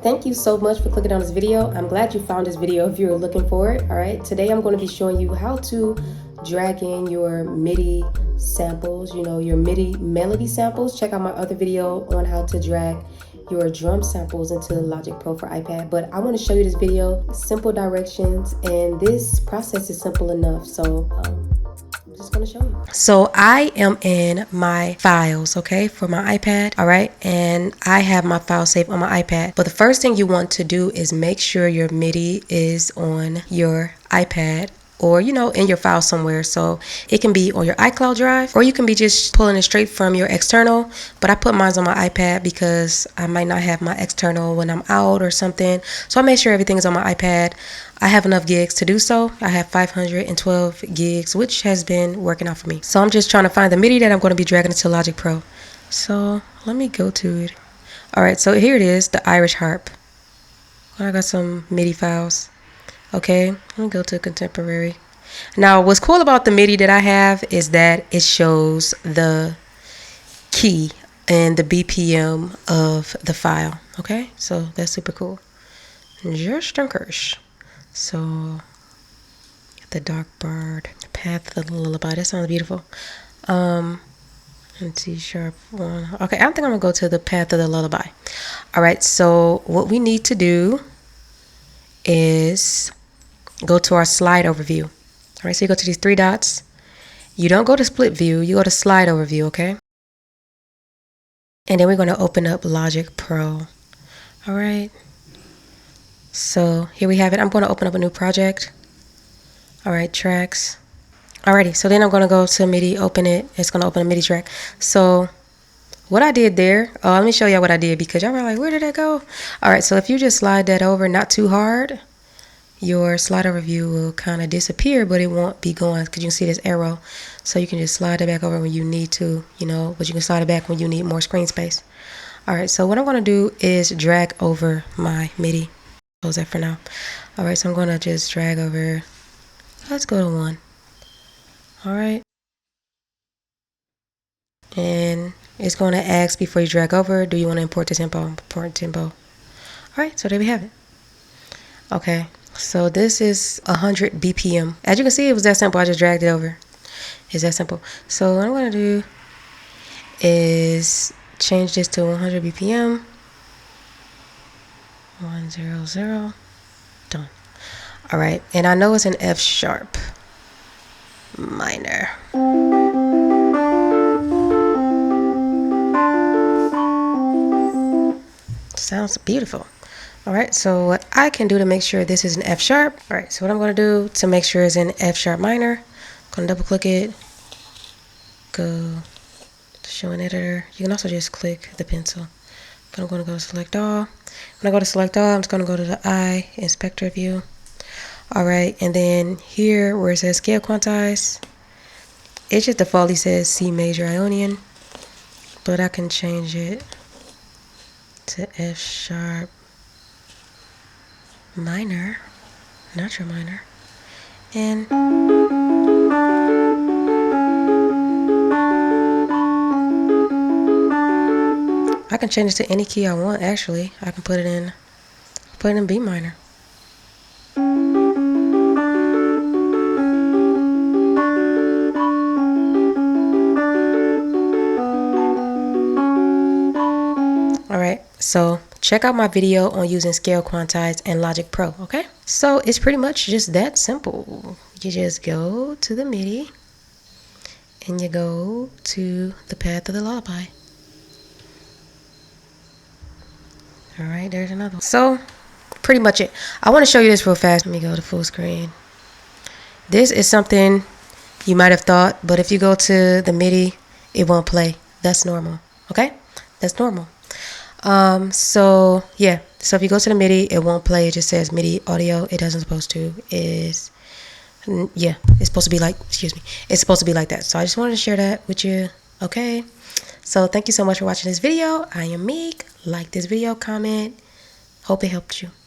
thank you so much for clicking on this video. I'm glad you found this video if you were looking for it. All right, today I'm going to be showing you how to drag in your MIDI samples, your MIDI melody samples. Check out my other video on how to drag your drum samples into Logic Pro for iPad. But I want to show you this video, simple directions, and this process is simple enough. So I'm just going to show you. So I am in my files, okay, for my iPad, all right, and I have my file saved on my iPad. But the first thing you want to do is make sure your MIDI is on your iPad, or in your file somewhere. So it can be on your iCloud drive, or you can be just pulling it straight from your external. But I put mine on my iPad because I might not have my external when I'm out or something, so I make sure everything is on my iPad. I have enough gigs to do so. I have 512 gigs, which has been working out for me. So I'm just trying to find the MIDI that I'm going to be dragging into Logic Pro. So let me go to it. All right, so here it is, the Irish harp. I got some MIDI files. Okay, let me go to contemporary. Now, what's cool about the MIDI that I have is that it shows the key and the BPM of the file. Okay, so that's super cool. Just Kirsch. So the dark bird, path of the lullaby. That sounds beautiful. And C sharp one. Okay, I think I'm gonna go to the path of the lullaby. All right, so what we need to do is go to our slide overview. All right, so you go to these three dots. You don't go to split view, you go to slide overview, okay? And then we're going to open up Logic Pro. All right. So here we have it. I'm going to open up a new project. All right, tracks. Alrighty, so then I'm going to go to MIDI, open it. It's going to open a MIDI track. So what I did there, let me show y'all what I did, because y'all were like, where did that go? All right, so if you just slide that over, not too hard, your slide overview will kind of disappear, but it won't be going, because you can see this arrow. So you can just slide it back over when you need to, but you can slide it back when you need more screen space. All right, so what I'm going to do is drag over my MIDI. Close that for now. All right, so I'm going to just drag over. Let's go to 1. All right. And it's going to ask before you drag over, do you want to import the tempo? Import tempo. All right, so there we have it. Okay, so this is 100 BPM. As you can see, it was that simple. I just dragged it over. It's that simple. So what I'm going to do is change this to 100 BPM. 100. Done. All right, and I know it's an F sharp minor. Sounds beautiful. All right, so what I can do to make sure this is an F sharp. All right, so what I'm going to do to make sure it's an F sharp minor, I'm going to double click it, go to show an editor. You can also just click the pencil. But I'm going to go to select all. When I go to select all, I'm just going to go to the I inspector view. All right, and then here where it says scale quantize, it just defaultly says C major Ionian, but I can change it to F sharp minor, natural minor, and I can change it to any key I want. Actually, I can put it in B minor. All right, so check out my video on using Scale Quantize and Logic Pro, okay? So it's pretty much just that simple. You just go to the MIDI and you go to the path of the lullaby. All right, there's another one. So pretty much it. I want to show you this real fast. Let me go to full screen. This is something you might have thought, but if you go to the MIDI, it won't play. That's normal, okay? That's normal. So yeah, so if you go to the MIDI, it won't play. It just says MIDI audio. It doesn't supposed to. It's supposed to be like, it's supposed to be like that. So I just wanted to share that with you. Okay, so thank you so much for watching this video. I am Meek. Like this video, comment. Hope it helped you.